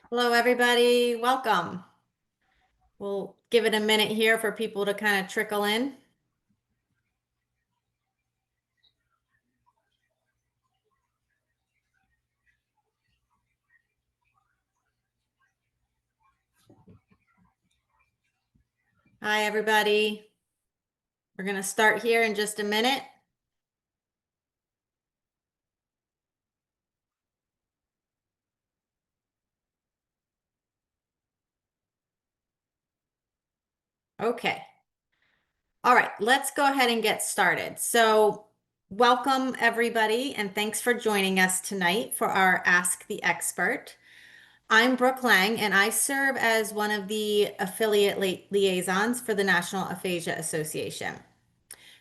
Hello, everybody. Welcome. We'll give it a minute here for people to kind of trickle in. Hi, everybody. We're going to start here in just a minute. Okay. All right, let's go ahead and get started. So, welcome, everybody, and thanks for joining us tonight for our Ask the Expert. I'm Brooke Lang, and I serve as one of the affiliate liaisons for the National Aphasia Association.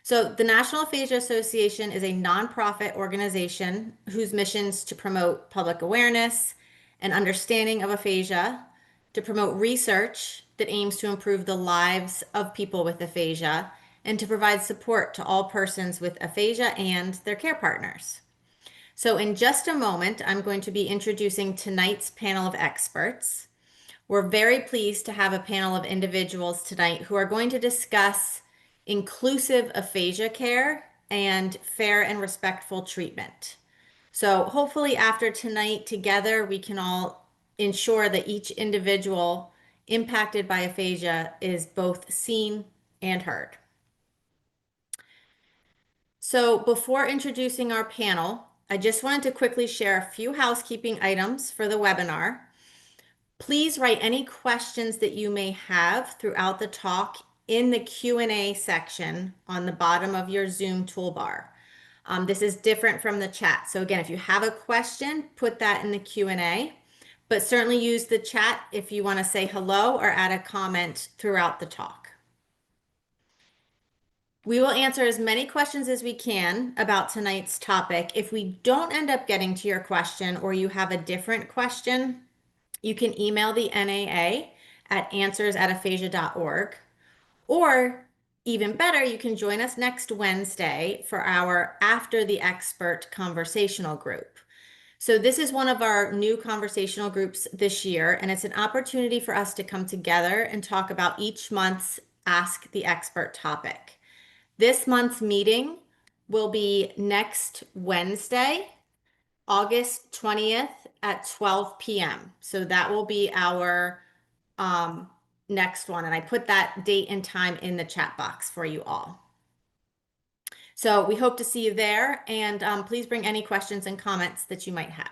So, the National Aphasia Association is a nonprofit organization whose mission is to promote public awareness and understanding of aphasia, to promote research that aims to improve the lives of people with aphasia, and to provide support to all persons with aphasia and their care partners. So, in just a moment, I'm going to be introducing tonight's panel of experts. We're very pleased to have a panel of individuals tonight who are going to discuss inclusive aphasia care and fair and respectful treatment. So hopefully after tonight together, we can all ensure that each individual impacted by aphasia is both seen and heard. So before introducing our panel, I just wanted to quickly share a few housekeeping items for the webinar. Please write any questions that you may have throughout the talk in the Q&A section on the bottom of your Zoom toolbar. This is different from the chat. So again, if you have a question, put that in the Q&A, but certainly use the chat if you want to say hello or add a comment throughout the talk. We will answer as many questions as we can about tonight's topic. If we don't end up getting to your question or you have a different question, you can email the NAA at answers@aphasia.org. Or even better, you can join us next Wednesday for our After the Expert conversational group. So this is one of our new conversational groups this year, and it's an opportunity for us to come together and talk about each month's Ask the Expert topic. This month's meeting will be next Wednesday, August 20th at 12 p.m. So that will be our next one. And I put that date and time in the chat box for you all. So we hope to see you there. And please bring any questions and comments that you might have.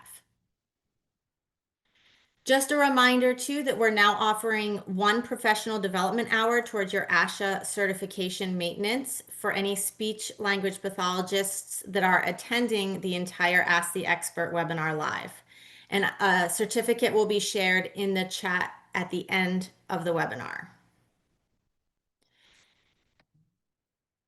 Just a reminder too that we're now offering one professional development hour towards your ASHA certification maintenance for any speech language pathologists that are attending the entire Ask the Expert webinar live. And a certificate will be shared in the chat at the end of the webinar.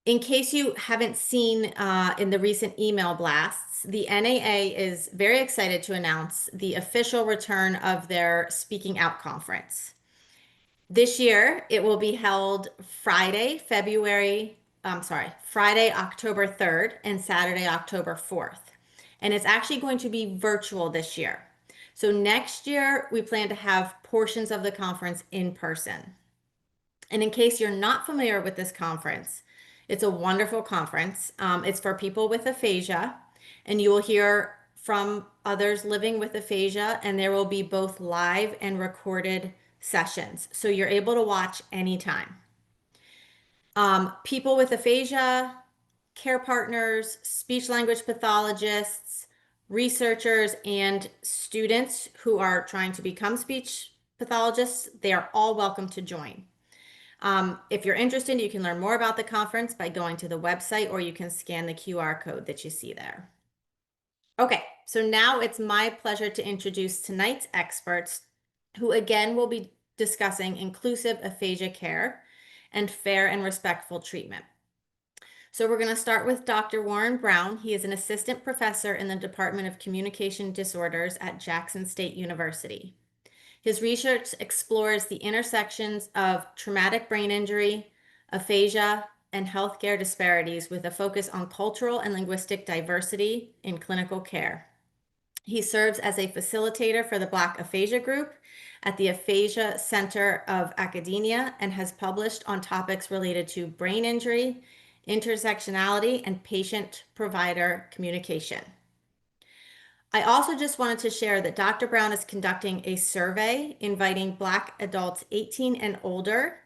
In case you haven't seen in the recent email blasts, the NAA is very excited to announce the official return of their Speaking Out conference. This year, it will be held Friday, October 3rd and Saturday, October 4th. And it's actually going to be virtual this year. So next year, we plan to have portions of the conference in person. And in case you're not familiar with this conference, it's a wonderful conference. It's for people with aphasia, and you will hear from others living with aphasia, and there will be both live and recorded sessions. So you're able to watch anytime. People with aphasia, care partners, speech language pathologists, researchers, and students who are trying to become speech pathologists, they are all welcome to join. If you're interested, you can learn more about the conference by going to the website, or you can scan the QR code that you see there. Okay, so now it's my pleasure to introduce tonight's experts, who again will be discussing inclusive aphasia care and fair and respectful treatment. So we're going to start with Dr. Warren Brown. He is an assistant professor in the Department of Communication Disorders at Jackson State University. His research explores the intersections of traumatic brain injury, aphasia, and healthcare disparities with a focus on cultural and linguistic diversity in clinical care. He serves as a facilitator for the Black Aphasia Group at the Aphasia Center of Academia and has published on topics related to brain injury, intersectionality, and patient-provider communication. I also just wanted to share that Dr. Brown is conducting a survey inviting Black adults 18 and older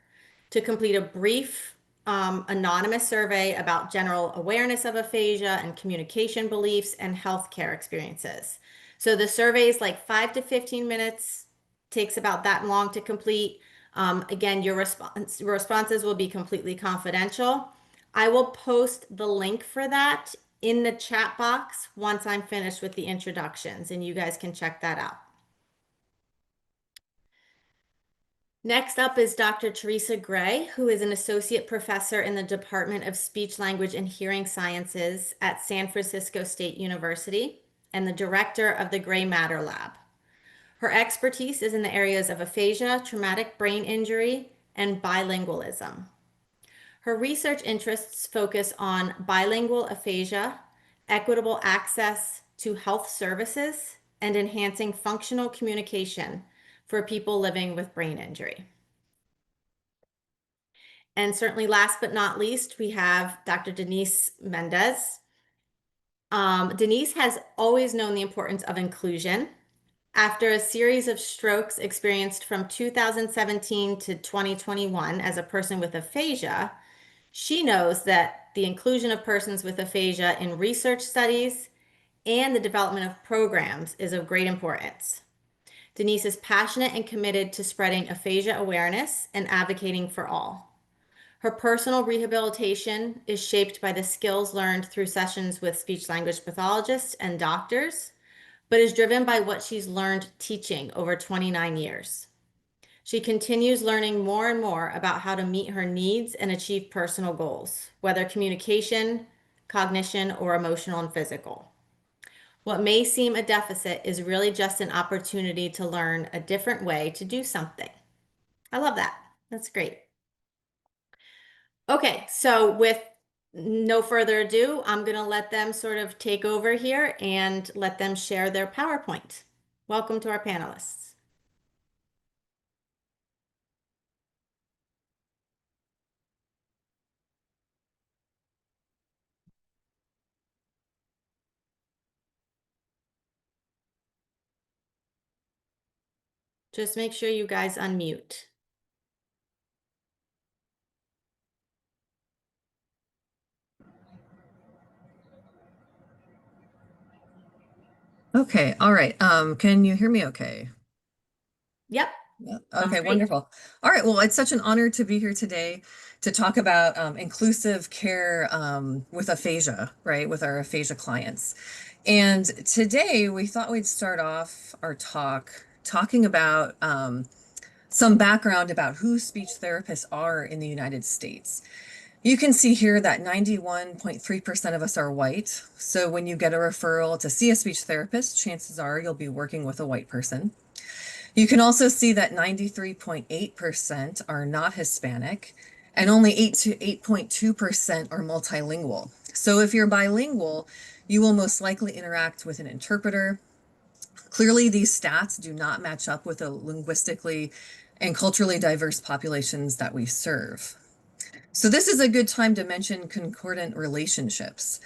to complete a brief anonymous survey about general awareness of aphasia and communication beliefs and healthcare experiences. So the survey is like 5 to 15 minutes, takes about that long to complete. Again, your responses will be completely confidential. I will post the link for that in the chat box once I'm finished with the introductions, and you guys can check that out. Next up is Dr. Teresa Gray, who is an associate professor in the Department of Speech, Language, and Hearing Sciences at San Francisco State University and the director of the Gray Matter Lab. Her expertise is in the areas of aphasia, traumatic brain injury, and bilingualism. Her research interests focus on bilingual aphasia, equitable access to health services, and enhancing functional communication for people living with brain injury. And certainly last but not least, we have Dr. Denise Mendez. Denise has always known the importance of inclusion. After a series of strokes experienced from 2017 to 2021 as a person with aphasia, she knows that the inclusion of persons with aphasia in research studies and the development of programs is of great importance. Denise is passionate and committed to spreading aphasia awareness and advocating for all. Her personal rehabilitation is shaped by the skills learned through sessions with speech-language pathologists and doctors, but is driven by what she's learned teaching over 29 years. She continues learning more and more about how to meet her needs and achieve personal goals, whether communication, cognition, or emotional and physical. What may seem a deficit is really just an opportunity to learn a different way to do something. I love that. That's great. Okay, so with no further ado, I'm going to let them sort of take over here and let them share their PowerPoint. Welcome to our panelists. Just make sure you guys unmute. Okay, all right. Can you hear me okay? Yep. Yeah. Sounds Okay, great. wonderful. All right, well, it's such an honor to be here today to talk about inclusive care with aphasia, right, with our aphasia clients. And today we thought we'd start off our talk talking about some background about who speech therapists are in the United States. You can see here that 91.3% of us are white. So when you get a referral to see a speech therapist, chances are you'll be working with a white person. You can also see that 93.8% are not Hispanic and only 8 to 8.2% are multilingual. So if you're bilingual, you will most likely interact with an interpreter. Clearly, these stats do not match up with the linguistically and culturally diverse populations that we serve. So this is a good time to mention concordant relationships.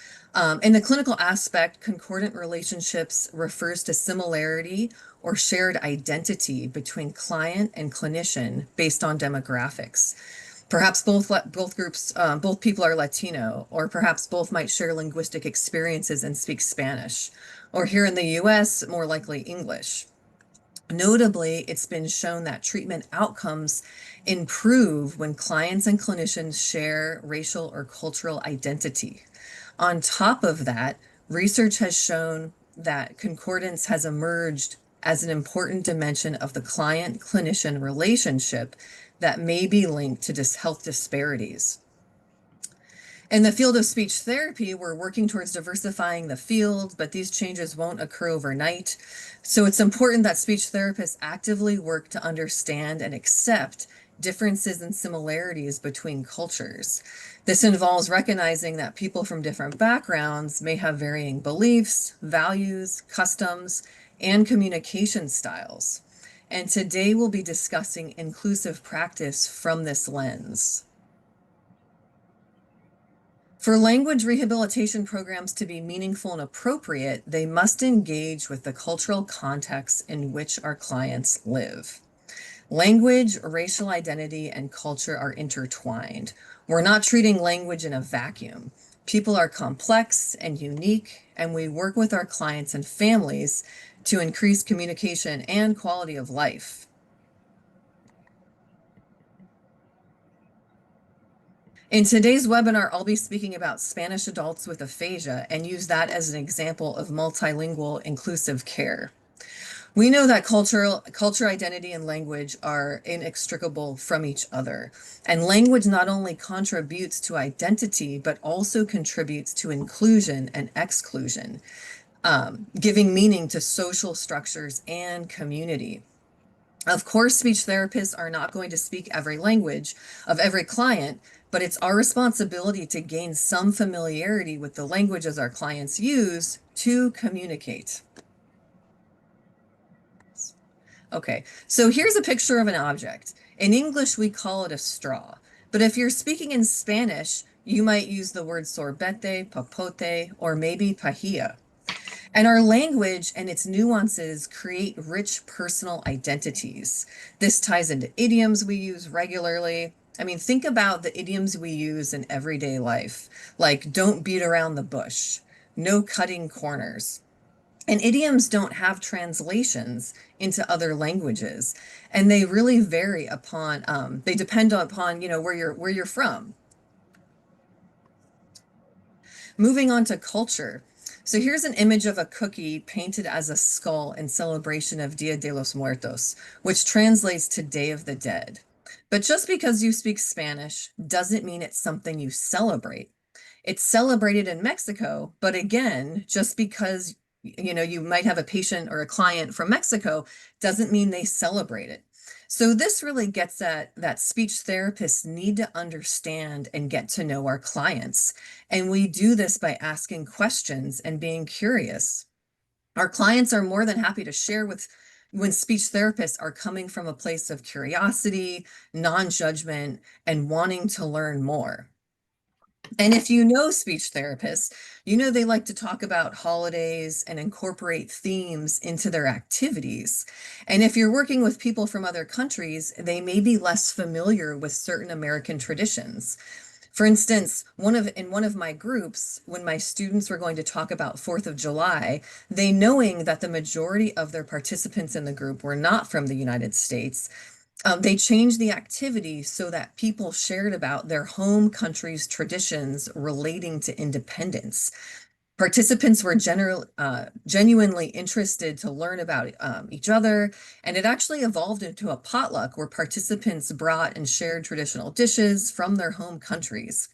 In the clinical aspect, concordant relationships refers to similarity or shared identity between client and clinician based on demographics. Perhaps both groups, both people are Latino, or perhaps both might share linguistic experiences and speak Spanish, or here in the US, more likely English. Notably, it's been shown that treatment outcomes improve when clients and clinicians share racial or cultural identity. On top of that, research has shown that concordance has emerged as an important dimension of the client-clinician relationship that may be linked to health disparities. In the field of speech therapy, we're working towards diversifying the field, but these changes won't occur overnight. So it's important that speech therapists actively work to understand and accept differences and similarities between cultures. This involves recognizing that people from different backgrounds may have varying beliefs, values, customs, and communication styles. And today we'll be discussing inclusive practice from this lens. For language rehabilitation programs to be meaningful and appropriate, they must engage with the cultural context in which our clients live. Language, racial identity, and culture are intertwined. We're not treating language in a vacuum. People are complex and unique, and we work with our clients and families to increase communication and quality of life. In today's webinar, I'll be speaking about Spanish adults with aphasia and use that as an example of multilingual inclusive care. We know that culture, identity, and language are inextricable from each other. And language not only contributes to identity, but also contributes to inclusion and exclusion, giving meaning to social structures and community. Of course, speech therapists are not going to speak every language of every client, but it's our responsibility to gain some familiarity with the languages our clients use to communicate. Okay, so here's a picture of an object. In English, we call it a straw. But if you're speaking in Spanish, you might use the word sorbete, papote, or maybe pajilla. And our language and its nuances create rich personal identities. This ties into idioms we use regularly. I mean, think about the idioms we use in everyday life, like don't beat around the bush, no cutting corners. And idioms don't have translations into other languages, and they really vary upon, they depend upon, where you're from. Moving on to culture. So here's an image of a cookie painted as a skull in celebration of Dia de los Muertos, which translates to Day of the Dead. But just because you speak Spanish doesn't mean it's something you celebrate. It's celebrated in Mexico, but again, just because you might have a patient or a client from Mexico doesn't mean they celebrate it. So this really gets at that speech therapists need to understand and get to know our clients. And we do this by asking questions and being curious. Our clients are more than happy to share when speech therapists are coming from a place of curiosity, non-judgment, and wanting to learn more. And if you know speech therapists, you know they like to talk about holidays and incorporate themes into their activities. And if you're working with people from other countries, they may be less familiar with certain American traditions. For instance, in one of my groups, when my students were going to talk about 4th of July, they knowing that the majority of their participants in the group were not from the United States, they changed the activity so that people shared about their home country's traditions relating to independence. Participants were genuinely interested to learn about each other, and it actually evolved into a potluck where participants brought and shared traditional dishes from their home countries.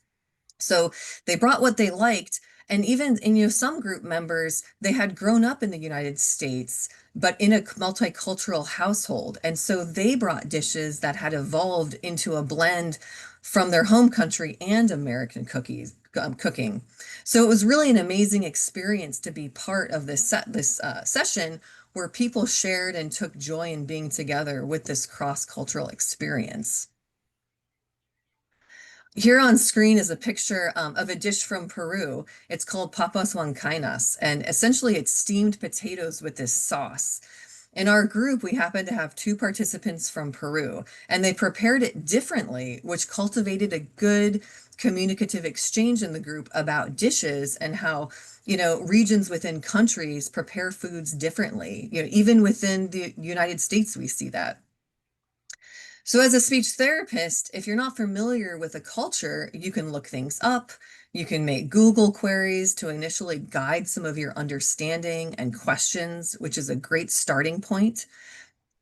So they brought what they liked, and even some group members, they had grown up in the United States, but in a multicultural household. And so they brought dishes that had evolved into a blend from their home country and American cooking. So it was really an amazing experience to be part of this session where people shared and took joy in being together with this cross-cultural experience. Here on screen is a picture of a dish from Peru. It's called papas huancaínas, and essentially it's steamed potatoes with this sauce. In our group, we happened to have 2 participants from Peru, and they prepared it differently, which cultivated a good communicative exchange in the group about dishes and how, regions within countries prepare foods differently. Even within the United States, we see that. So as a speech therapist, if you're not familiar with a culture, you can look things up. You can make Google queries to initially guide some of your understanding and questions, which is a great starting point.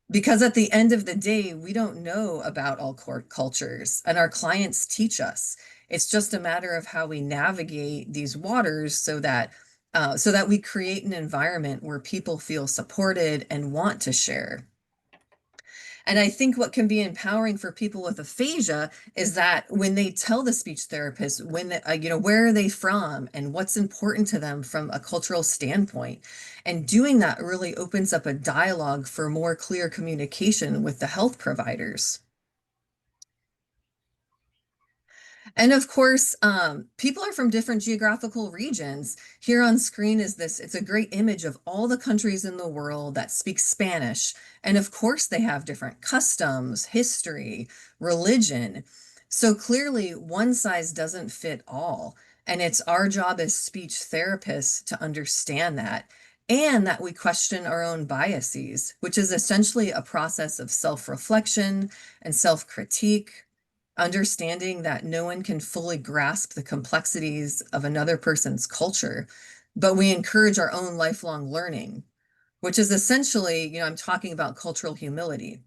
Because at the end of the day, we don't know about all cultures, and our clients teach us. It's just a matter of how we navigate these waters so that we create an environment where people feel supported and want to share. And I think what can be empowering for people with aphasia is that when they tell the speech therapist where are they from and what's important to them from a cultural standpoint, and doing that really opens up a dialogue for more clear communication with the health providers. And of course, people are from different geographical regions. Here on screen is it's a great image of all the countries in the world that speak Spanish. And of course, they have different customs, history, religion. So clearly, one size doesn't fit all. And it's our job as speech therapists to understand that and that we question our own biases, which is essentially a process of self-reflection and self-critique, understanding that no one can fully grasp the complexities of another person's culture, but we encourage our own lifelong learning, which is essentially, I'm talking about cultural humility.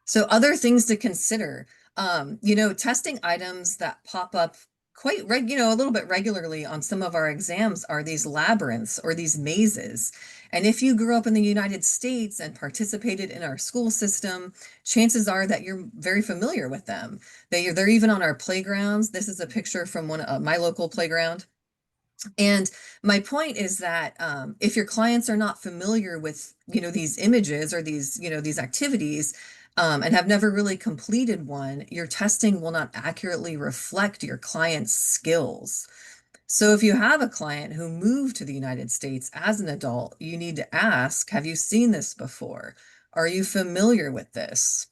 So other things to consider, testing items that pop up a little bit regularly on some of our exams are these labyrinths or these mazes. And if you grew up in the United States and participated in our school system, chances are that you're very familiar with them. They're even on our playgrounds. This is a picture from my local playground. And my point is that if your clients are not familiar with, these images or these activities, and have never really completed one, your testing will not accurately reflect your client's skills. So if you have a client who moved to the United States as an adult, you need to ask, have you seen this before? Are you familiar with this?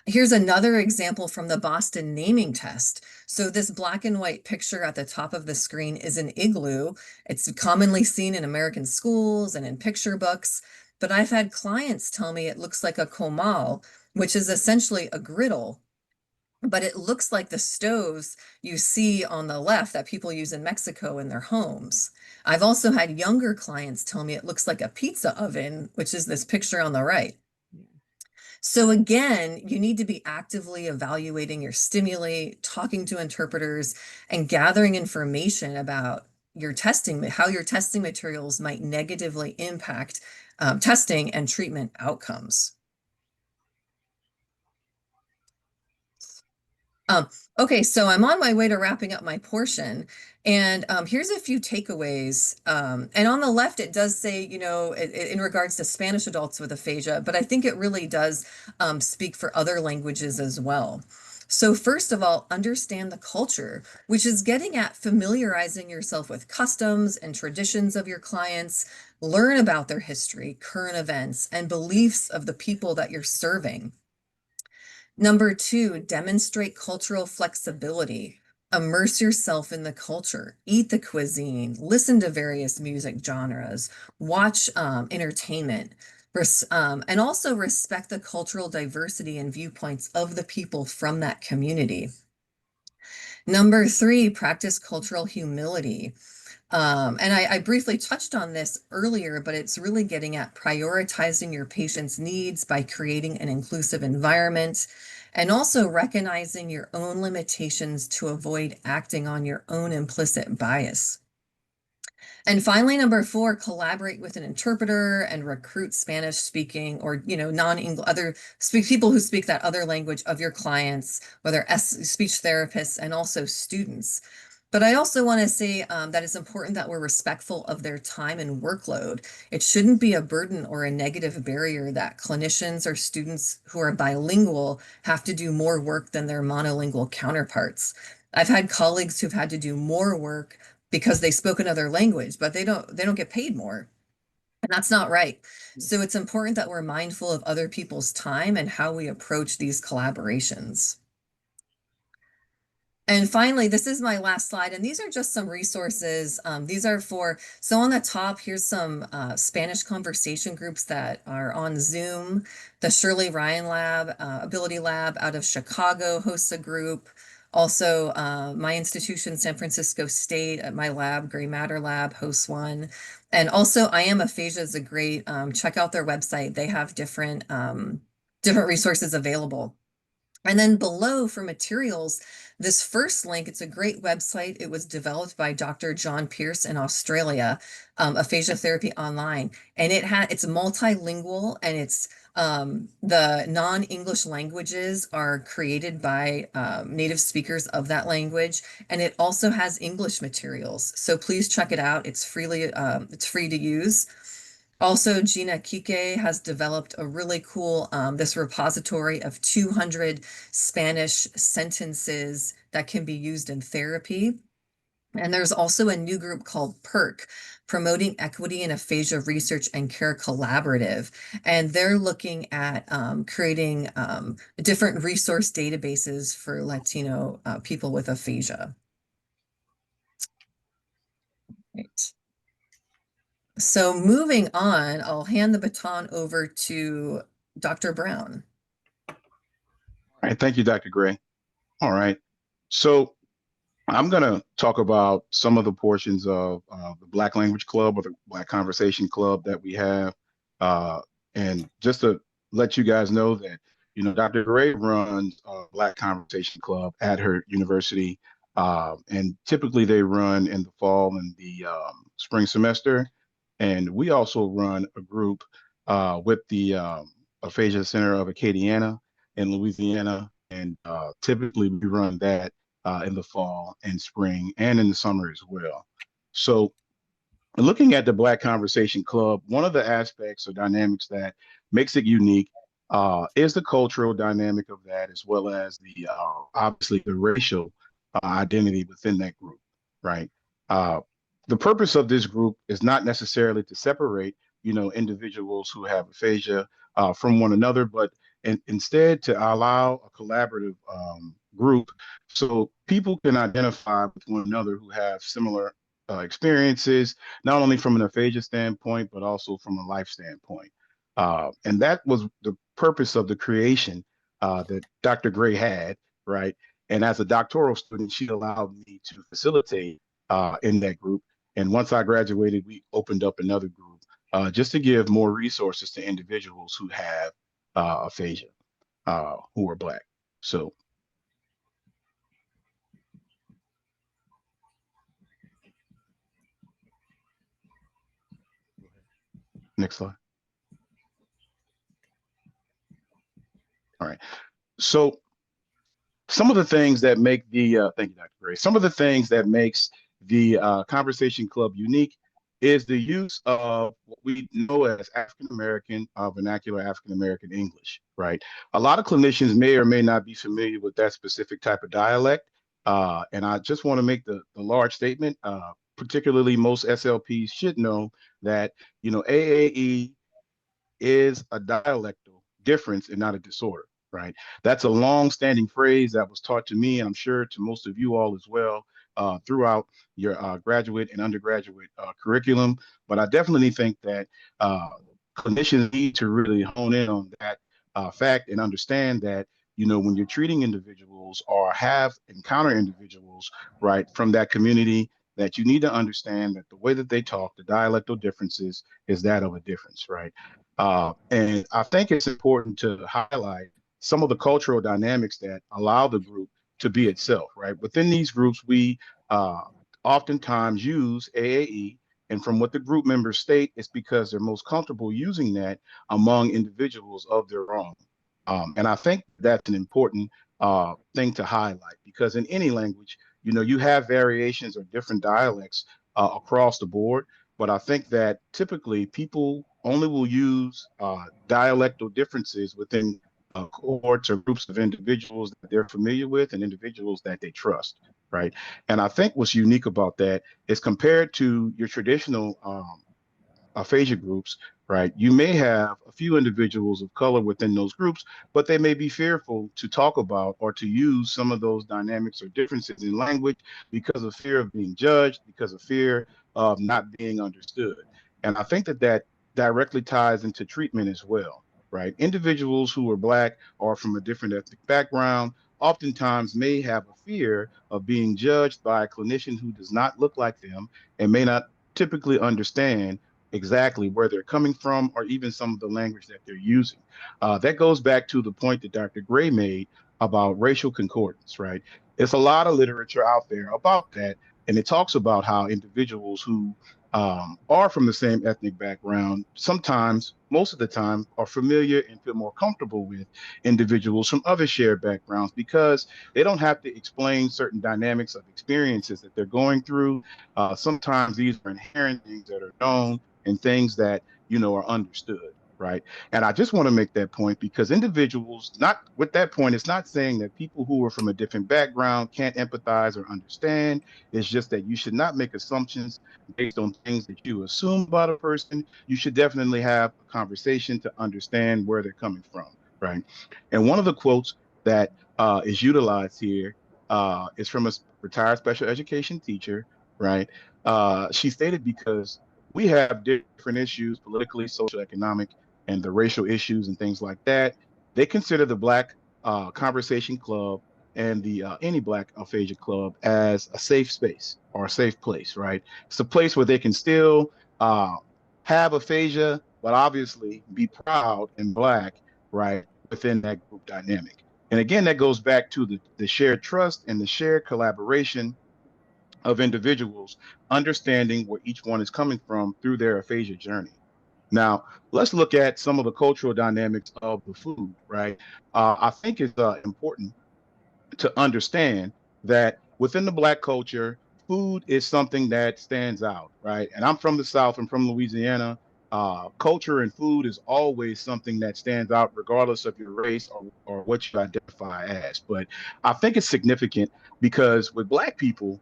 Here's another example from the Boston naming test. So this black and white picture at the top of the screen is an igloo. It's commonly seen in American schools and in picture books, but I've had clients tell me it looks like a comal, which is essentially a griddle, but it looks like the stoves you see on the left that people use in Mexico in their homes. I've also had younger clients tell me it looks like a pizza oven, which is this picture on the right. So again, you need to be actively evaluating your stimuli, talking to interpreters, and gathering information about how your testing materials might negatively impact testing and treatment outcomes. Um, okay, so I'm on my way to wrapping up my portion, and here's a few takeaways. And on the left, it does say, in regards to Spanish adults with aphasia, but I think it really does speak for other languages as well. So first of all, understand the culture, which is getting at familiarizing yourself with customs and traditions of your clients, learn about their history, current events, and beliefs of the people that you're serving. Number two, demonstrate cultural flexibility. Immerse yourself in the culture, eat the cuisine, listen to various music genres, watch entertainment, and also respect the cultural diversity and viewpoints of the people from that community. Number three, practice cultural humility. And I briefly touched on this earlier, but it's really getting at prioritizing your patient's needs by creating an inclusive environment and also recognizing your own limitations to avoid acting on your own implicit bias. And finally, number four, collaborate with an interpreter and recruit Spanish speaking or, non-English, people who speak that other language of your clients, whether speech therapists and also students. But I also want to say that it's important that we're respectful of their time and workload. It shouldn't be a burden or a negative barrier that clinicians or students who are bilingual have to do more work than their monolingual counterparts. I've had colleagues who've had to do more work because they spoke another language, but they don't get paid more. And that's not right. So it's important that we're mindful of other people's time and how we approach these collaborations. And finally, this is my last slide, and these are just some resources. So on the top, here's some Spanish conversation groups that are on Zoom. The Shirley Ryan Lab, Ability Lab out of Chicago hosts a group. Also, my institution, San Francisco State, at my lab, Gray Matter Lab, hosts one. And also, I Am Aphasia is a great, check out their website. They have different resources available. And then below for materials, this first link, it's a great website. It was developed by Dr. John Pierce in Australia, Aphasia Therapy Online. And it's multilingual, and it's the non-English languages are created by native speakers of that language. And it also has English materials. So please check it out. It's free to use. Also, Gina Kike has developed a really cool, this repository of 200 Spanish sentences that can be used in therapy. And there's also a new group called PERC, Promoting Equity in Aphasia Research and Care Collaborative. And they're looking at creating different resource databases for Latino people with aphasia. Right. So moving on, I'll hand the baton over to Dr. Brown. All right, thank you, Dr. Gray. All right, so I'm going to talk about some of the portions of the Black Language Club or the Black Conversation Club that we have. And just to let you guys know that, Dr. Gray runs a Black Conversation Club at her university. And typically they run in the fall and the spring semester. And we also run a group with the Aphasia Center of Acadiana in Louisiana. And typically we run that in the fall and spring and in the summer as well. So looking at the Black Conversation Club, one of the aspects or dynamics that makes it unique is the cultural dynamic of that, as well as the obviously the racial identity within that group, right? The purpose of this group is not necessarily to separate, individuals who have aphasia from one another, but instead to allow a collaborative group so people can identify with one another who have similar experiences, not only from an aphasia standpoint, but also from a life standpoint. And that was the purpose of the creation that Dr. Gray had, right? And as a doctoral student, she allowed me to facilitate in that group. And once I graduated, we opened up another group just to give more resources to individuals who have aphasia, who are Black. So next slide. All right. So some of the things that make the thank you, Dr. Gray. Some of the things that makes the Conversation Club unique is the use of what we know as African American vernacular African American English, right? A lot of clinicians may or may not be familiar with that specific type of dialect, and I just want to make the large statement. Particularly, most SLPs should know that AAE is a dialectal difference and not a disorder, right? That's a long-standing phrase that was taught to me, and I'm sure to most of you all as well, throughout your graduate and undergraduate curriculum. But I definitely think that clinicians need to really hone in on that fact and understand that, when you're treating individuals or have encounter individuals, right, from that community, that you need to understand that the way that they talk, the dialectal differences, is that of a difference, right? And I think it's important to highlight some of the cultural dynamics that allow the group to be itself, right? Within these groups, we oftentimes use AAE, and from what the group members state, it's because they're most comfortable using that among individuals of their own. And I think that's an important thing to highlight, because in any language, you have variations or different dialects across the board. But I think that typically people only will use dialectal differences within cohorts or groups of individuals that they're familiar with and individuals that they trust, right? And I think what's unique about that is, compared to your traditional aphasia groups, right? You may have a few individuals of color within those groups, but they may be fearful to talk about or to use some of those dynamics or differences in language because of fear of being judged, because of fear of not being understood. And I think that that directly ties into treatment as well, right? Individuals who are Black or from a different ethnic background oftentimes may have a fear of being judged by a clinician who does not look like them and may not typically understand exactly where they're coming from or even some of the language that they're using. That goes back to the point that Dr. Gray made about racial concordance, right? It's a lot of literature out there about that, and it talks about how individuals who are from the same ethnic background sometimes, most of the time, are familiar and feel more comfortable with individuals from other shared backgrounds because they don't have to explain certain dynamics of experiences that they're going through. Sometimes these are inherent things that are known and things that, are understood. Right. And I just want to make that point because individuals, not with that point, it's not saying that people who are from a different background can't empathize or understand. It's just that you should not make assumptions based on things that you assume about a person. You should definitely have a conversation to understand where they're coming from. Right. And one of the quotes that is utilized here is from a retired special education teacher. Right. She stated because we have different issues politically, social, economic, and the racial issues and things like that. They consider the Black Conversation Club and the Any Black Aphasia Club as a safe space or a safe place, right? It's a place where they can still uh, have aphasia, but obviously be proud and Black, right, within that group dynamic. And again, that goes back to the shared trust and the shared collaboration of individuals understanding where each one is coming from through their aphasia journey. Now, let's look at some of the cultural dynamics of the food, right? I think it's important to understand that within the Black culture, food is something that stands out, right? And I'm from the South, I'm from Louisiana. Culture and food is always something that stands out, regardless of your race or what you identify as. But I think it's significant because with Black people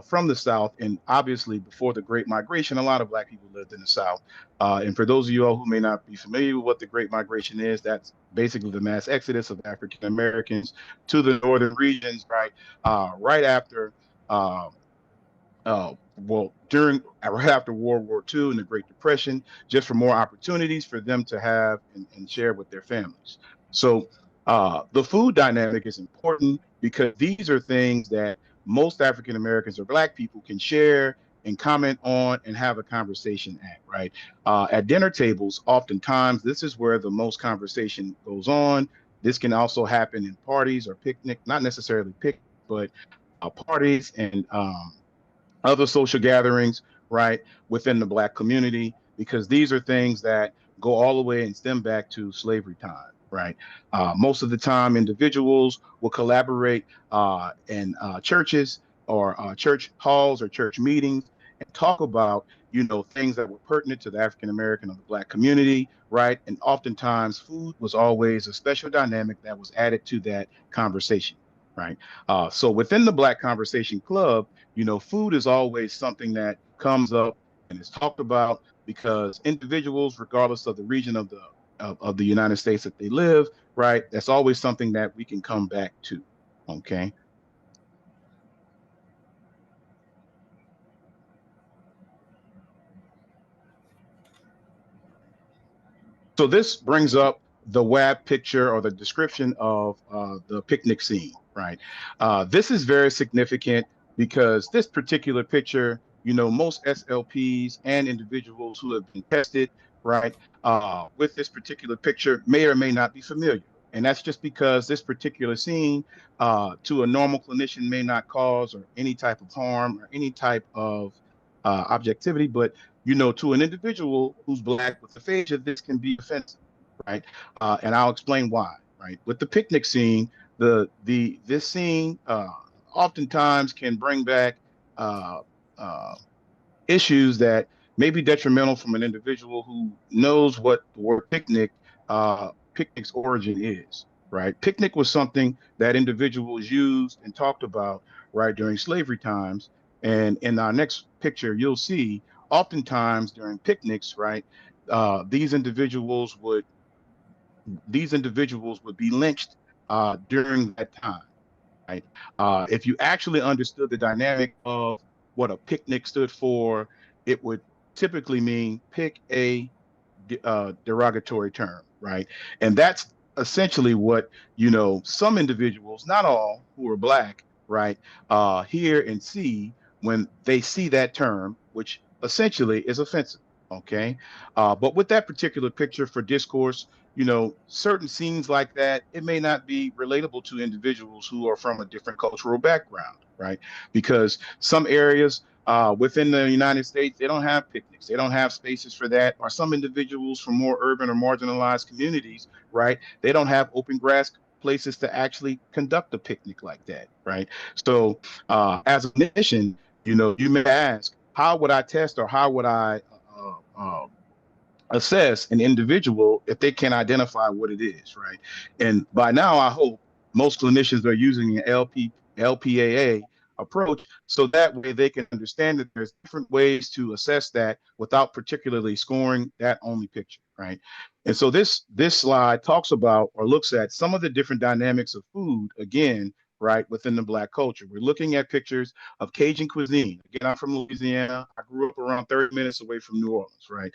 from the South, and obviously before the Great Migration, a lot of Black people lived in the South. And for those of you all who may not be familiar with what the Great Migration is, that's basically the mass exodus of African Americans to the northern regions, right? Right after, uh, during right after World War II and the Great Depression, just for more opportunities for them to have and share with their families. So the food dynamic is important because these are things that most African Americans or Black people can share and comment on and have a conversation at, right? At dinner tables, oftentimes this is where the most conversation goes on. This can also happen in parties or picnic, not necessarily picnic, but parties and other social gatherings, right, within the Black community, because these are things that go all the way and stem back to slavery time, right? Most of the time, individuals will collaborate in churches or church halls or church meetings and talk about, things that were pertinent to the African American or the Black community, right? And oftentimes, food was always a special dynamic that was added to that conversation, right? So within the Black Conversation Club, food is always something that comes up and is talked about because individuals, regardless of the region of the United States that they live, right, that's always something that we can come back to. Okay. So this brings up the web picture or the description of the picnic scene, right? This is very significant because this particular picture, most SLPs and individuals who have been tested, right, with this particular picture may or may not be familiar. And that's just because this particular scene to a normal clinician may not cause or any type of harm or any type of objectivity, but to an individual who's Black with aphasia, this can be offensive, right? And I'll explain why, right? With the picnic scene, this scene oftentimes can bring back uh, uh, issues that may be detrimental from an individual who knows what the word picnic's origin is, right? Picnic was something that individuals used and talked about, right, during slavery times. And in our next picture, you'll see oftentimes during picnics, right, uh, these individuals would these individuals would be lynched during that time, right? If you actually understood the dynamic of what a picnic stood for, it would typically mean pick a derogatory term, right? And that's essentially what, some individuals, not all who are Black, right, hear and see when they see that term, which essentially is offensive. Okay. But with that particular picture for discourse, certain scenes like that, it may not be relatable to individuals who are from a different cultural background, right? Because some areas within the United States, they don't have picnics, they don't have spaces for that. Or some individuals from more urban or marginalized communities, right? They don't have open grass places to actually conduct a picnic like that, right? So, as a clinician, you may ask, how would I test or how would I assess an individual if they can identify what it is, right? And by now, I hope most clinicians are using an LPAA approach so that way they can understand that there's different ways to assess that without particularly scoring that only picture, right? And so this slide talks about or looks at some of the different dynamics of food, again, right, within the Black culture. We're looking at pictures of Cajun cuisine. Again, I'm from Louisiana. I grew up around 30 minutes away from New Orleans, right?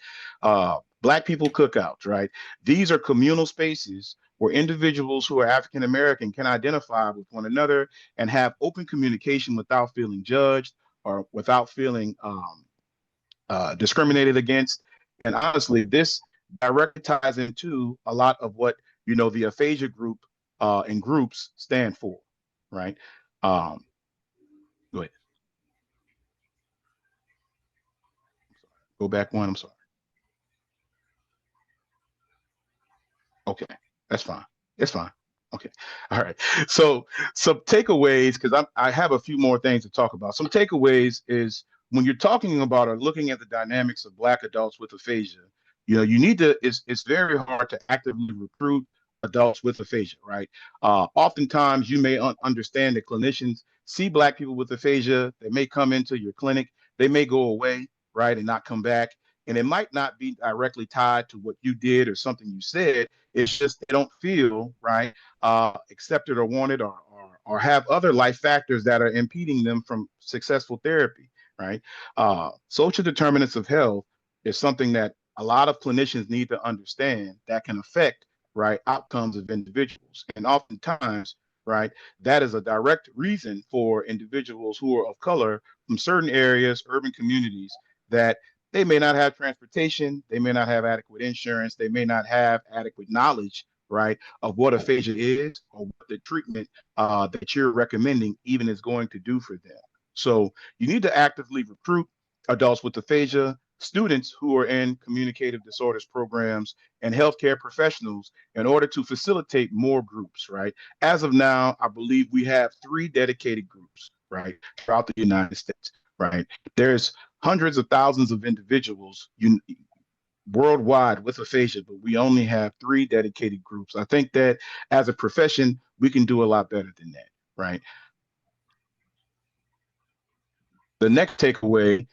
Black people cookouts, right? These are communal spaces where individuals who are African American can identify with one another and have open communication without feeling judged or without feeling discriminated against. And honestly, this directly ties into a lot of what the aphasia group and groups stand for, right? Um, Go ahead. Go back one. I'm sorry. Okay, that's fine. It's fine. Okay. All right. So some takeaways, because I have a few more things to talk about. Some takeaways is when you're talking about or looking at the dynamics of Black adults with aphasia, you need to, it's very hard to actively recruit adults with aphasia, right? Oftentimes you may understand that clinicians see Black people with aphasia, they may come into your clinic, they may go away, right, and not come back. And it might not be directly tied to what you did or something you said. It's just they don't feel right, accepted or wanted, or have other life factors that are impeding them from successful therapy, right? Social determinants of health is something that a lot of clinicians need to understand that can affect, right, outcomes of individuals. And oftentimes, right, that is a direct reason for individuals who are of color from certain areas, urban communities, that they may not have transportation, they may not have adequate insurance, they may not have adequate knowledge, right, of what aphasia is or what the treatment that you're recommending even is going to do for them. So you need to actively recruit adults with aphasia, students who are in communicative disorders programs, and healthcare professionals in order to facilitate more groups, right? As of now, I believe we have 3 dedicated groups, right, throughout the United States, right? There's hundreds of thousands of individuals worldwide with aphasia, but we only have 3 dedicated groups. I think that as a profession, we can do a lot better than that, right? The next takeaway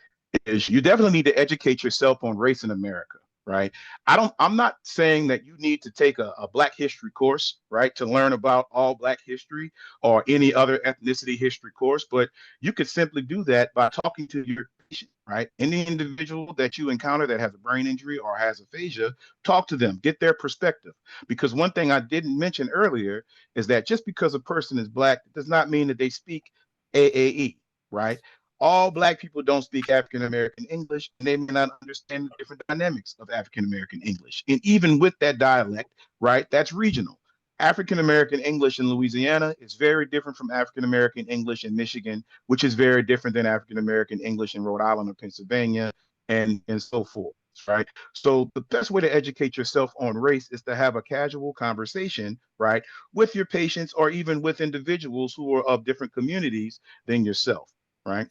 is you definitely need to educate yourself on race in America, right? I'm not saying that you need to take a Black history course, right, to learn about all Black history or any other ethnicity history course, but you could simply do that by talking to your patient, right? Any individual that you encounter that has a brain injury or has aphasia, talk to them, get their perspective. Because one thing I didn't mention earlier is that just because a person is Black does not mean that they speak AAE, right? All Black people don't speak African American English, and they may not understand the different dynamics of African American English. And even with that dialect, right, that's regional. African American English in Louisiana is very different from African American English in Michigan, which is very different than African American English in Rhode Island or Pennsylvania, and so forth, right? So the best way to educate yourself on race is to have a casual conversation, right, with your patients or even with individuals who are of different communities than yourself, right?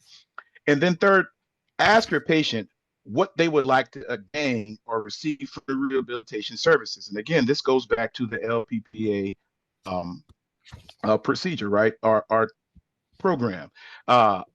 And then third, ask your patient what they would like to gain or receive for the rehabilitation services. And again, this goes back to the LPPA procedure, right? Our program.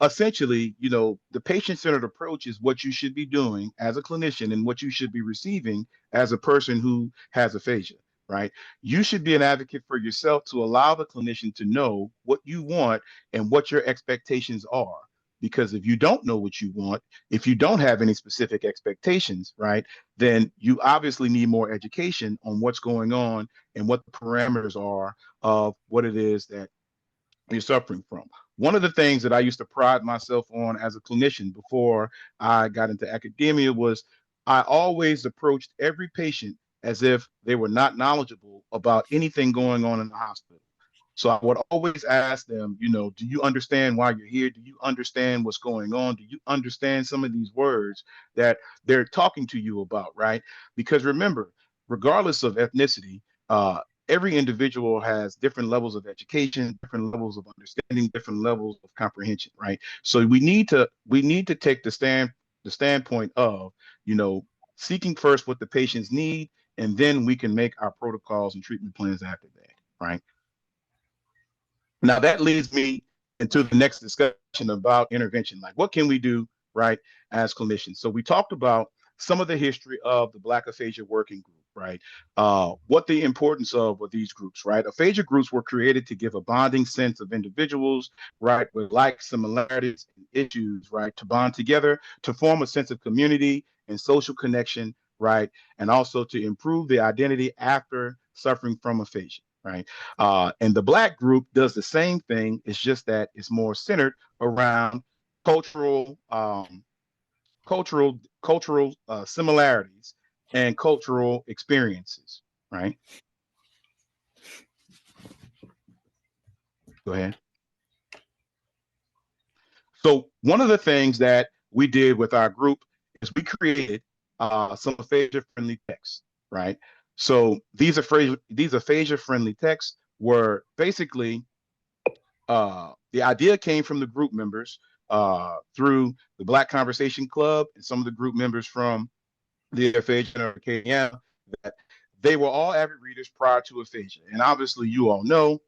Essentially, the patient-centered approach is what you should be doing as a clinician and what you should be receiving as a person who has aphasia, right? You should be an advocate for yourself to allow the clinician to know what you want and what your expectations are. Because if you don't know what you want, if you don't have any specific expectations, right, then you obviously need more education on what's going on and what the parameters are of what it is that you're suffering from. One of the things that I used to pride myself on as a clinician before I got into academia was I always approached every patient as if they were not knowledgeable about anything going on in the hospital. So I would always ask them, do you understand why you're here? Do you understand what's going on? Do you understand some of these words that they're talking to you about, right? Because remember, regardless of ethnicity, every individual has different levels of education, different levels of understanding, different levels of comprehension, right? So we need to take the standpoint of, seeking first what the patients need, and then we can make our protocols and treatment plans after that, right? Now that leads me into the next discussion about intervention. Like, what can we do, right, as clinicians? So we talked about some of the history of the Black Aphasia Working Group, right? What the importance of these groups, right? Aphasia groups were created to give a bonding sense of individuals, right, with like similarities and issues, right, to bond together, to form a sense of community and social connection, right, and also to improve the identity after suffering from aphasia, right? And the Black group does the same thing. It's just that it's more centered around cultural, similarities and cultural experiences. Right. Go ahead. So one of the things that we did with our group is we created some aphasia-friendly texts. Right. So these aphasia-friendly texts were basically the idea came from the group members through the Black Conversation Club and some of the group members from the Aphasia Acadiana, that they were all avid readers prior to aphasia. And obviously, you all know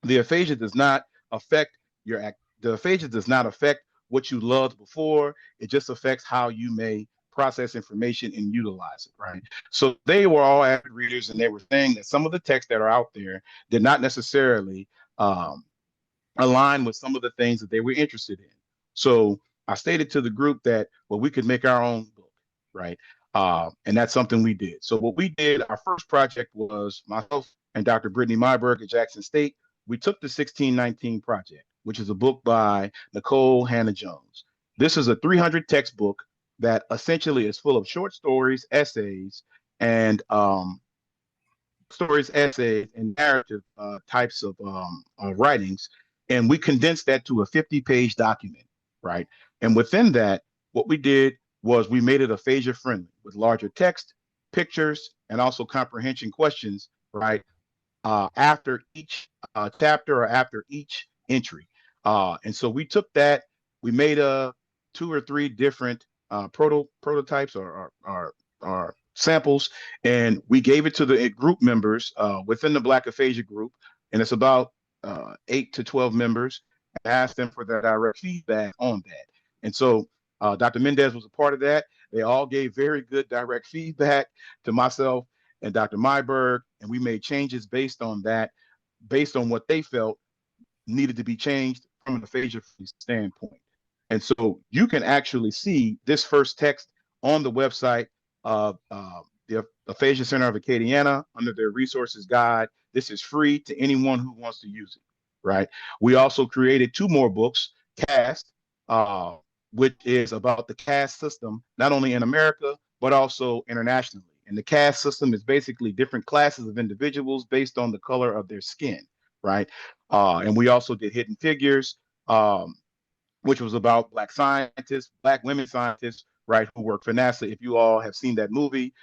the aphasia does not affect the aphasia does not affect what you loved before. It just affects how you may process information and utilize it, right? So they were all avid readers, and they were saying that some of the texts that are out there did not necessarily um, align with some of the things that they were interested in. So I stated to the group that, well, we could make our own book, right? And that's something we did. So what we did, our first project was myself and Dr. Brittany Myberg at Jackson State. We took the 1619 Project, which is a book by Nicole Hannah-Jones. This is a 300 textbook that essentially is full of short stories, essays, and narrative types of writings. And we condensed that to a 50-page document, right? And within that, what we did was we made it aphasia friendly with larger text, pictures, and also comprehension questions, right? After each chapter or after each entry. And so we took that, we made two or three different prototypes or samples, and we gave it to the group members within the Black Aphasia group, and it's about 8 to 12 members. I asked them for their direct feedback on that. And so Dr. Mendez was a part of that. They all gave very good direct feedback to myself and Dr. Myberg, and we made changes based on that, based on what they felt needed to be changed from an aphasia standpoint. And so you can actually see this first text on the website of the Aphasia Center of Acadiana under their resources guide. This is free to anyone who wants to use it, right? We also created two more books, CAST, which is about the caste system, not only in America, but also internationally. And the caste system is basically different classes of individuals based on the color of their skin, right? And we also did Hidden Figures, which was about Black scientists, Black women scientists, right, who work for NASA. If you all have seen that movie,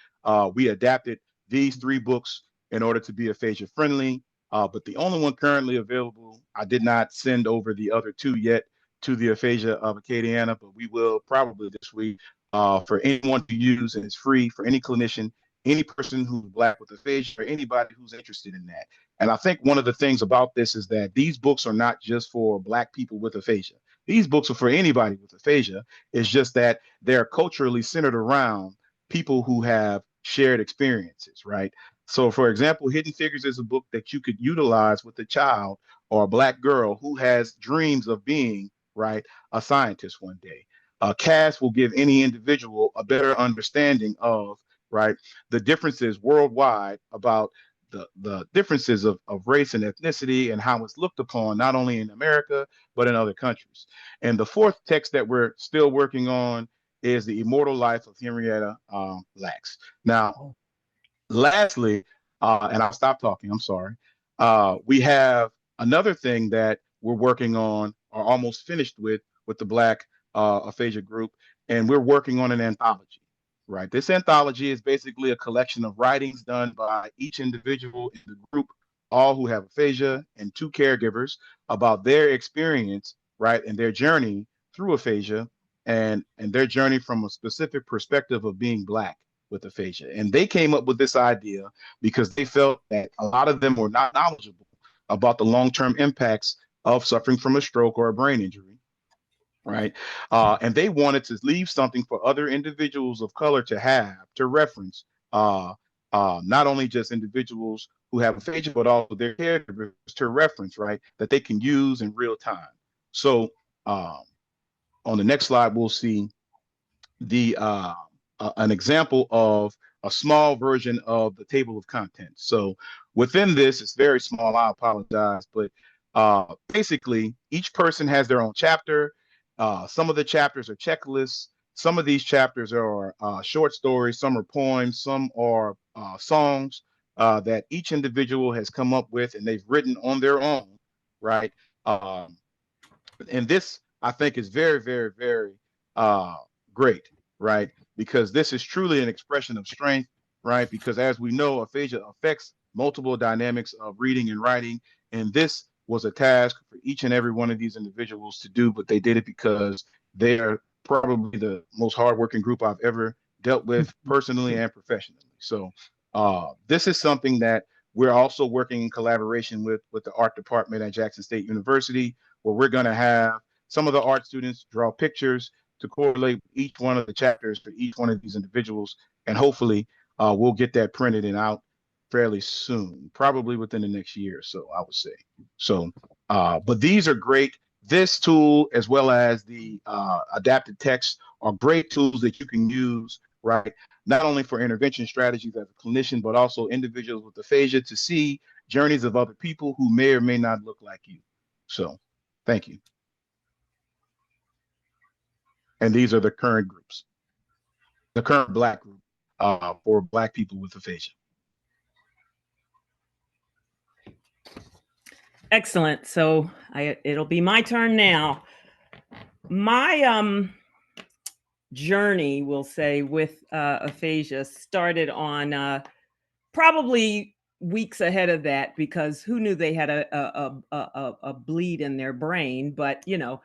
we adapted these three books in order to be aphasia friendly. But the only one currently available, I did not send over the other two yet to the Aphasia of Acadiana, but we will probably this week for anyone to use, and it's free for any clinician, any person who's Black with aphasia, or anybody who's interested in that. And I think one of the things about this is that these books are not just for Black people with aphasia. These books are for anybody with aphasia. It's just that they're culturally centered around people who have shared experiences, right? So, for example, Hidden Figures is a book that you could utilize with a child or a Black girl who has dreams of being, right, a scientist one day. CAST will give any individual a better understanding of, right, the differences worldwide about the differences of race and ethnicity and how it's looked upon, not only in America, but in other countries. And the fourth text that we're still working on is The Immortal Life of Henrietta Lacks. Now, Lastly, and I'll stop talking, I'm sorry. We have another thing that we're working on or almost finished with the Black Aphasia group, and we're working on an anthology, right? This anthology is basically a collection of writings done by each individual in the group, all who have aphasia, and two caregivers about their experience, right, and their journey through aphasia and their journey from a specific perspective of being Black with aphasia. And they came up with this idea because they felt that a lot of them were not knowledgeable about the long-term impacts of suffering from a stroke or a brain injury, right? And they wanted to leave something for other individuals of color to have, to reference, not only just individuals who have aphasia, but also their caregivers to reference, right? That they can use in real time. So on the next slide, we'll see the an example of a small version of the table of contents. So within this, it's very small. I apologize, but basically each person has their own chapter. Some of the chapters are checklists. Some of these chapters are short stories. Some are poems. Some are songs that each individual has come up with and they've written on their own, right? And this I think is very, very, very uh, great, right? Because this is truly an expression of strength, right? Because as we know, aphasia affects multiple dynamics of reading and writing, and this was a task for each and every one of these individuals to do, but they did it because they are probably the most hardworking group I've ever dealt with personally and professionally. So this is something that we're also working in collaboration with the art department at Jackson State University, where we're going to have some of the art students draw pictures to correlate each one of the chapters for each one of these individuals. And hopefully we'll get that printed and out fairly soon, probably within the next year or so, I would say. So, but these are great. This tool, as well as the adapted text, are great tools that you can use, right? Not only for intervention strategies as a clinician, but also individuals with aphasia to see journeys of other people who may or may not look like you. So thank you. And these are the current groups, the current Black group for Black people with aphasia. Excellent. So it'll be my turn now. My journey, we'll say, with aphasia started on probably weeks ahead of that, because who knew they had a bleed in their brain? But you know,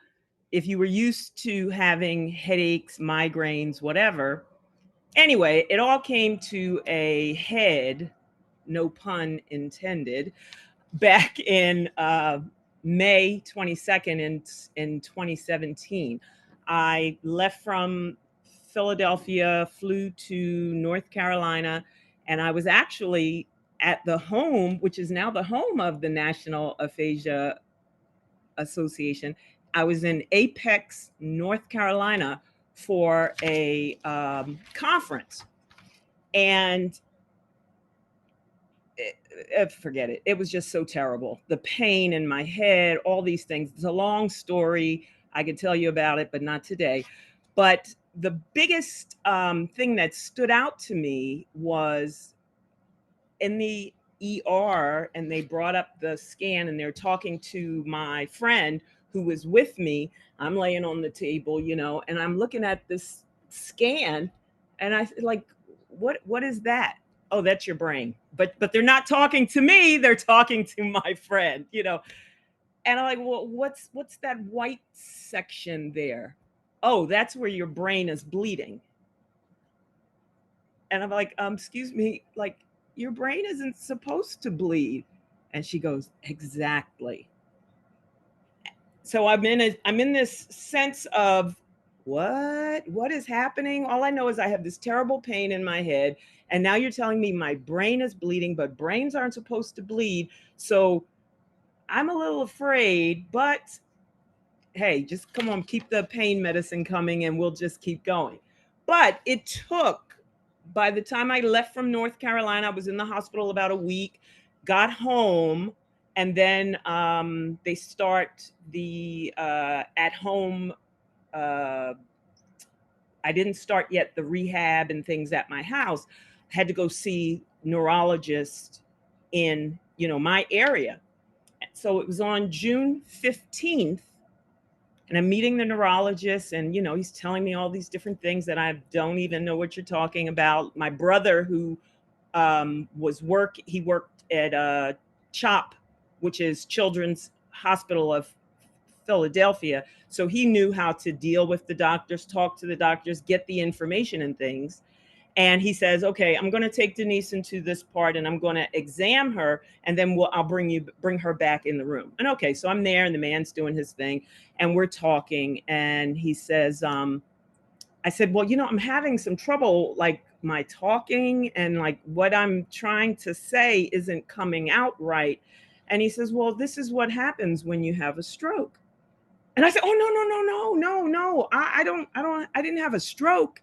if you were used to having headaches, migraines, whatever. Anyway, it all came to a head, no pun intended, back in May 22nd in 2017. I left from Philadelphia, flew to North Carolina, and I was actually at the home, which is now the home of the National Aphasia Association. I was in Apex, North Carolina for a conference. And forget it. It was just so terrible. The pain in my head, all these things. It's a long story. I could tell you about it, but not today. But the biggest thing that stood out to me was in the ER, and they brought up the scan, and they're talking to my friend who was with me. I'm laying on the table, you know, and I'm looking at this scan, and I like, what is that? Oh, that's your brain. But they're not talking to me, they're talking to my friend, you know. And I'm like, well, what's that white section there? Oh, that's where your brain is bleeding. And I'm like, excuse me, like, your brain isn't supposed to bleed. And she goes, exactly. So I'm in this sense of what is happening? All I know is I have this terrible pain in my head. And now you're telling me my brain is bleeding, but brains aren't supposed to bleed. So I'm a little afraid, but hey, just come on, keep the pain medicine coming and we'll just keep going. But it took, by the time I left from North Carolina, I was in the hospital about a week, got home, and then they start the at-home, I didn't start yet the rehab and things at my house. I had to go see neurologist in, my area. So it was on June 15th, and I'm meeting the neurologist, and, he's telling me all these different things that I don't even know what you're talking about. My brother, who he worked at CHOP, which is Children's Hospital of Philadelphia. So he knew how to deal with the doctors, talk to the doctors, get the information and things. And he says, okay, I'm going to take Denise into this part and I'm going to exam her. And then I'll bring her back in the room. And okay, so I'm there and the man's doing his thing and we're talking. And he says, I said, well, I'm having some trouble, like my talking and like what I'm trying to say isn't coming out right. And he says, well, this is what happens when you have a stroke. And I said, oh, no. I didn't have a stroke.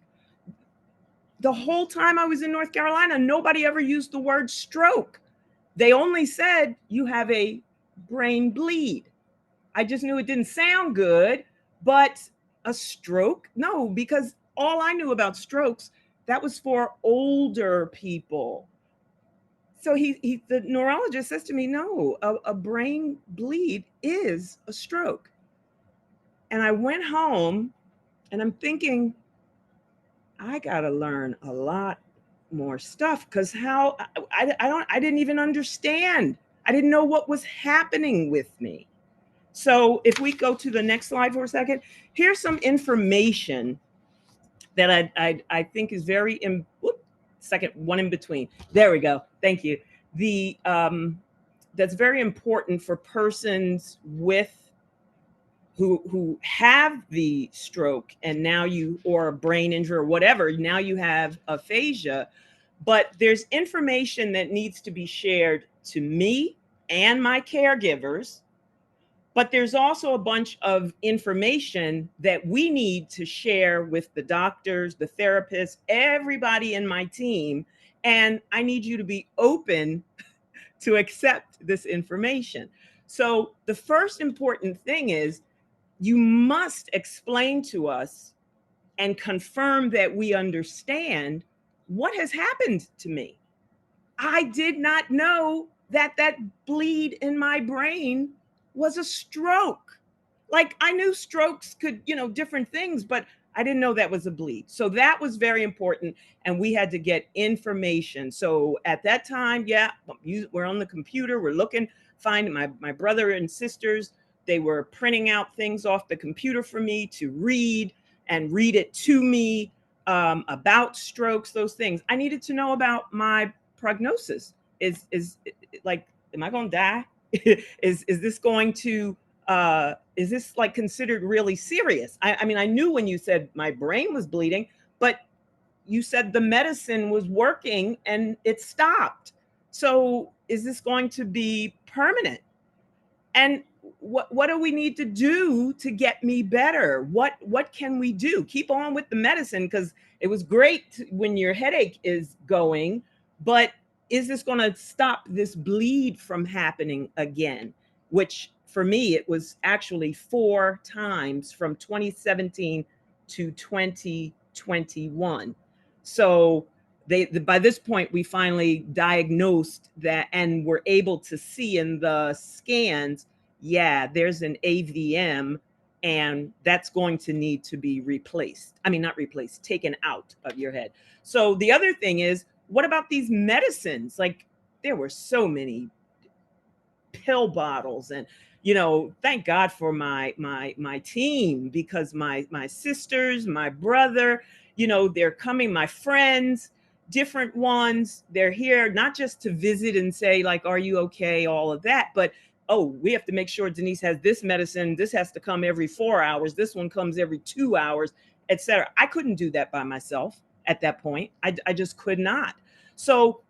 The whole time I was in North Carolina, nobody ever used the word stroke. They only said you have a brain bleed. I just knew it didn't sound good, but a stroke? No, because all I knew about strokes, that was for older people. So the neurologist says to me, no, a brain bleed is a stroke. And I went home and I'm thinking, I got to learn a lot more stuff because I didn't even understand. I didn't know what was happening with me. So if we go to the next slide for a second, here's some information that I think is very, second one in between. There we go. Thank you. That's very important for persons who have the stroke and now or a brain injury or whatever, now you have aphasia, but there's information that needs to be shared to me and my caregivers. But there's also a bunch of information that we need to share with the doctors, the therapists, everybody in my team. And I need you to be open to accept this information. So the first important thing is you must explain to us and confirm that we understand what has happened to me. I did not know that bleed in my brain was a stroke. Like I knew strokes could, different things, but I didn't know that was a bleed. So that was very important. And we had to get information. So at that time, we're on the computer. We're looking, finding my brother and sisters. They were printing out things off the computer for me to read and read it to me about strokes, those things. I needed to know about my prognosis. Is like, am I going to die? is this going to is this like considered really serious? I mean, I knew when you said my brain was bleeding, but you said the medicine was working and it stopped. So is this going to be permanent? And what do we need to do to get me better? What can we do? Keep on with the medicine because it was great when your headache is going, but is this going to stop this bleed from happening again? Which for me, it was actually 4 times from 2017 to 2021. So by this point, we finally diagnosed that and were able to see in the scans, there's an AVM and that's going to need to be replaced. I mean, not replaced, taken out of your head. So the other thing is, what about these medicines? Like there were so many pill bottles and, thank God for my team because my sisters, my brother, they're coming, my friends, different ones, they're here not just to visit and say like, are you okay? All of that, but we have to make sure Denise has this medicine. This has to come every 4 hours. This one comes every 2 hours, etc. I couldn't do that by myself at that point. I just could not. So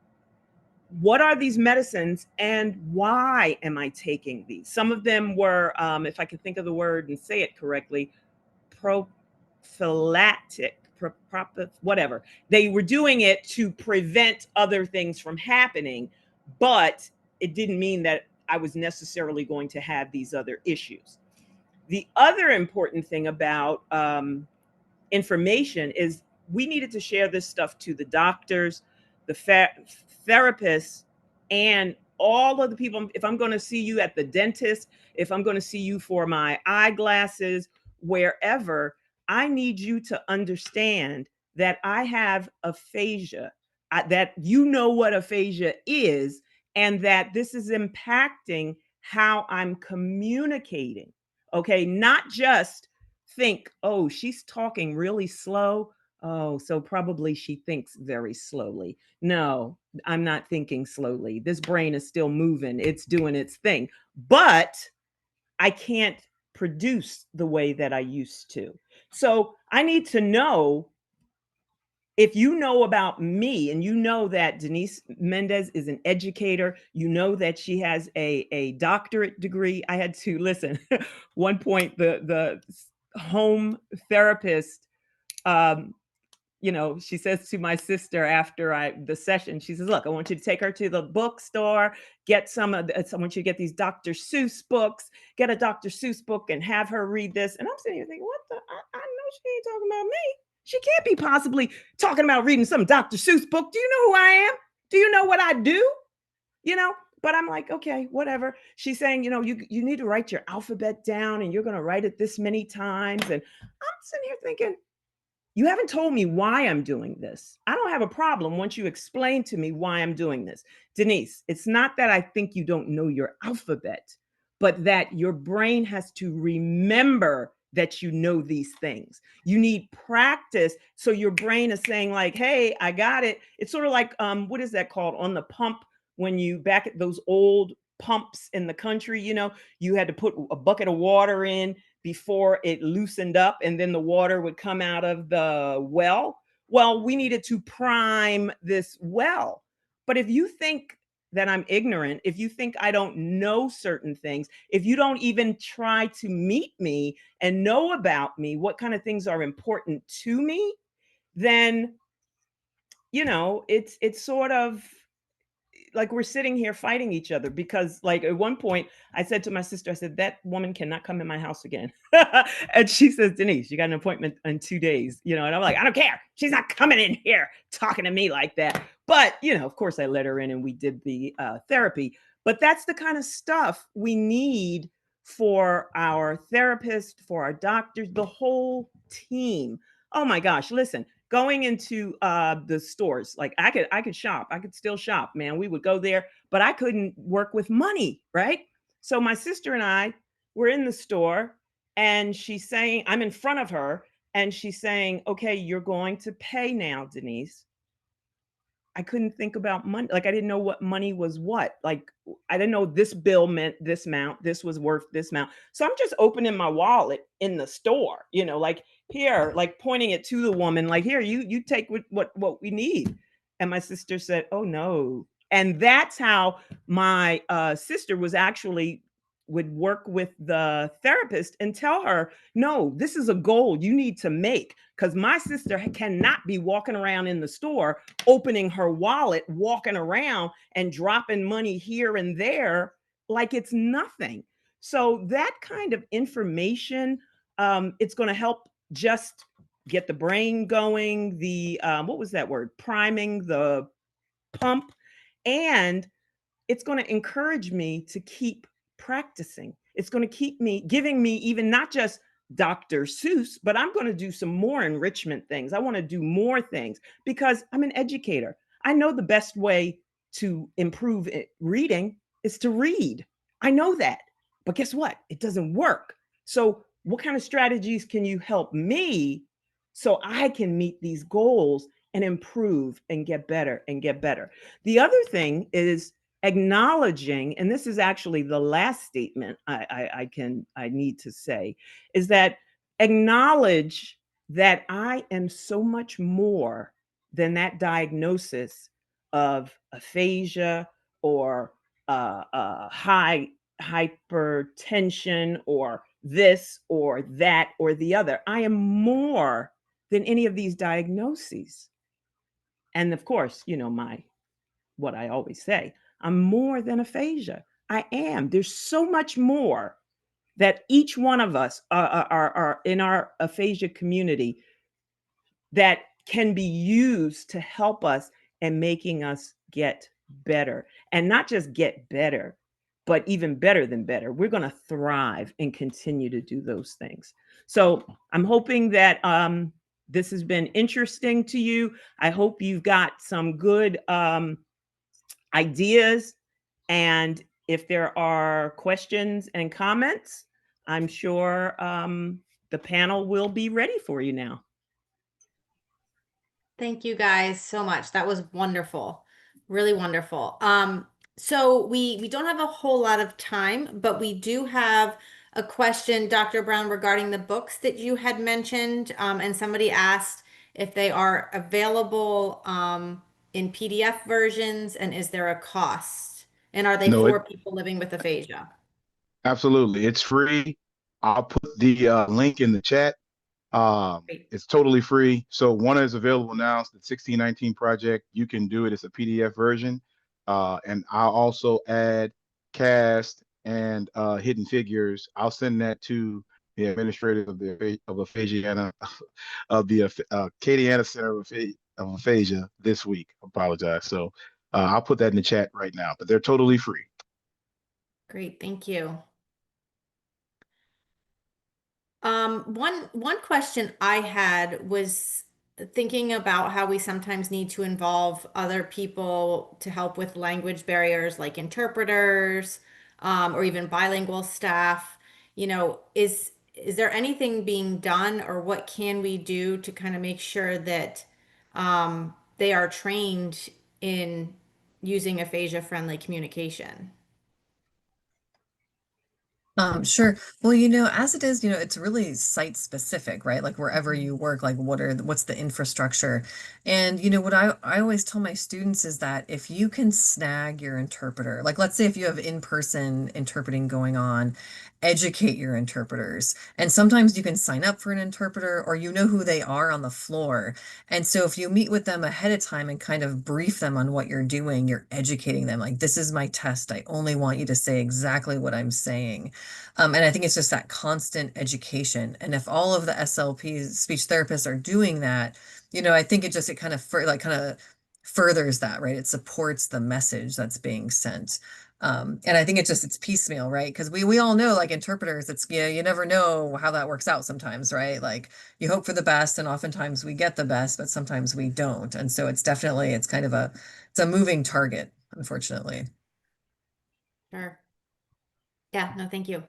what are these medicines and why am I taking these? Some of them were, if I can think of the word and say it correctly, prophylactic, whatever. They were doing it to prevent other things from happening, but it didn't mean that I was necessarily going to have these other issues. The other important thing about information is we needed to share this stuff to the doctors, the the therapists, and all of the people. If I'm going to see you at the dentist, if I'm going to see you for my eyeglasses, wherever, I need you to understand that I have aphasia, that you know what aphasia is, and that this is impacting how I'm communicating. Okay, not just think, oh, she's talking really slow. Oh, so probably she thinks very slowly. No, I'm not thinking slowly. This brain is still moving, it's doing its thing, but I can't produce the way that I used to. So I need to know, if you know about me and you know that Denise Mendez is an educator, you know that she has a doctorate degree. I had to listen. One point, the home therapist, um, she says to my sister after the session, she says, look, I want you to take her to the bookstore, get I want you to get these Dr. Seuss books, get a Dr. Seuss book and have her read this. And I'm sitting here thinking, what the, I know she ain't talking about me. She can't be possibly talking about reading some Dr. Seuss book. Do you know who I am? Do you know what I do? But I'm like, okay, whatever. She's saying, you need to write your alphabet down and you're going to write it this many times. And I'm sitting here thinking, you haven't told me why I'm doing this. I don't have a problem once you explain to me why I'm doing this. Denise, it's not that I think you don't know your alphabet, but that your brain has to remember that you know these things. You need practice. So your brain is saying like, hey, I got it. It's sort of like, what is that called on the pump? When you back at those old pumps in the country, you had to put a bucket of water in before it loosened up and then the water would come out of the well. Well, we needed to prime this well. But if you think that I'm ignorant, if you think I don't know certain things, if you don't even try to meet me and know about me, what kind of things are important to me, then, it's sort of like we're sitting here fighting each other. Because like at one point I said to my sister, I said, that woman cannot come in my house again. And she says, Denise, you got an appointment in 2 days, and I'm like, I don't care. She's not coming in here talking to me like that. But, of course I let her in and we did the therapy. But that's the kind of stuff we need for our therapist, for our doctors, the whole team. Oh my gosh, listen, going into the stores, like I could shop, I could still shop, man. We would go there, but I couldn't work with money, right? So my sister and I were in the store and she's saying, I'm in front of her and she's saying, okay, you're going to pay now, Denise. I couldn't think about money. Like I didn't know what money was what. Like I didn't know this bill meant this amount. This was worth this amount. So I'm just opening my wallet in the store, like here, like pointing it to the woman, like here, you take what we need. And my sister said, oh no. And that's how my sister would work with the therapist and tell her, no, this is a goal you need to make. Because my sister cannot be walking around in the store, opening her wallet, walking around and dropping money here and there like it's nothing. So that kind of information, it's going to help just get the brain going, the, what was that word? Priming the pump. And it's going to encourage me to keep practicing. It's going to keep me giving me even not just Dr. Seuss, but I'm going to do some more enrichment things. I want to do more things because I'm an educator. I know the best way to improve reading is to read. I know that. But guess what? It doesn't work. So what kind of strategies can you help me so I can meet these goals and improve and get better and get better? The other thing is acknowledging, and this is actually the last statement I need to say, is that acknowledge that I am so much more than that diagnosis of aphasia or high hypertension or this or that or the other. I am more than any of these diagnoses. And of course, what I always say, I'm more than aphasia. I am. There's so much more that each one of us are in our aphasia community that can be used to help us and making us get better, and not just get better, but even better than better. We're going to thrive and continue to do those things. So I'm hoping that this has been interesting to you. I hope you've got some good ideas. And if there are questions and comments, I'm sure the panel will be ready for you now. Thank you guys so much. That was wonderful. Really wonderful. So we don't have a whole lot of time, but we do have a question, Dr. Brown, regarding the books that you had mentioned. And somebody asked if they are available in PDF versions, and is there a cost? And are they No, for people living with aphasia? absolutely. It's free. I'll put the link in the chat. Great. It's totally free. So one is available now. It's the 1619 project. You can do it. It's a PDF version. And I'll also add cast and hidden figures. I'll send that to the administrator of the Aphasia of the Acadiana Center of Aphasia this week. I apologize. So I'll put that in the chat right now, but they're totally free. Great, thank you. One question I had was thinking about how we sometimes need to involve other people to help with language barriers like interpreters, or even bilingual staff. You know, is there anything being done, or what can we do to kind of make sure that they are trained in using aphasia-friendly communication? Sure. Well, as it is, it's really site specific, right? Like wherever you work, like what's the infrastructure? And what I always tell my students is that if you can snag your interpreter, like let's say if you have in-person interpreting going on, educate your interpreters. And sometimes you can sign up for an interpreter, or who they are on the floor. And so if you meet with them ahead of time and kind of brief them on what you're doing, you're educating them. Like, this is my test. I only want you to say exactly what I'm saying. And I think it's just that constant education. And if all of the SLPs, speech therapists, are doing that, I think it kind of furthers that, right? It supports the message that's being sent. And I think it's piecemeal, right? Because we all know, like interpreters, you never know how that works out sometimes, right? Like you hope for the best, and oftentimes we get the best, but sometimes we don't. And so it's kind of it's a moving target, unfortunately. Sure. Yeah, no, thank you.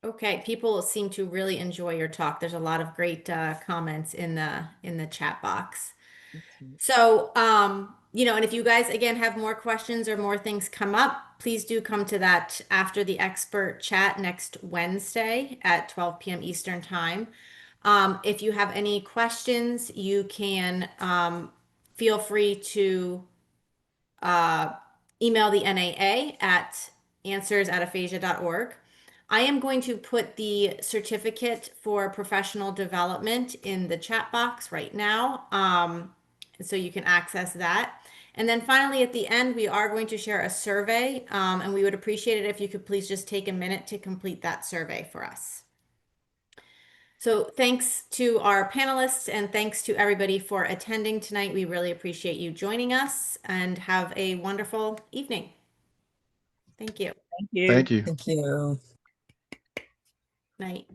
Okay, people seem to really enjoy your talk. There's a lot of great comments in the chat box. So, and if you guys again have more questions or more things come up, please do come to that after the expert chat next Wednesday at 12 p.m. Eastern time. If you have any questions, you can feel free to email the NAA at answers@aphasia.org. I am going to put the certificate for professional development in the chat box right now, so you can access that. And then finally, at the end, we are going to share a survey, and we would appreciate it if you could please just take a minute to complete that survey for us. So thanks to our panelists, and thanks to everybody for attending tonight. We really appreciate you joining us, and have a wonderful evening. Thank you. Thank you. Thank you. Thank you. Night.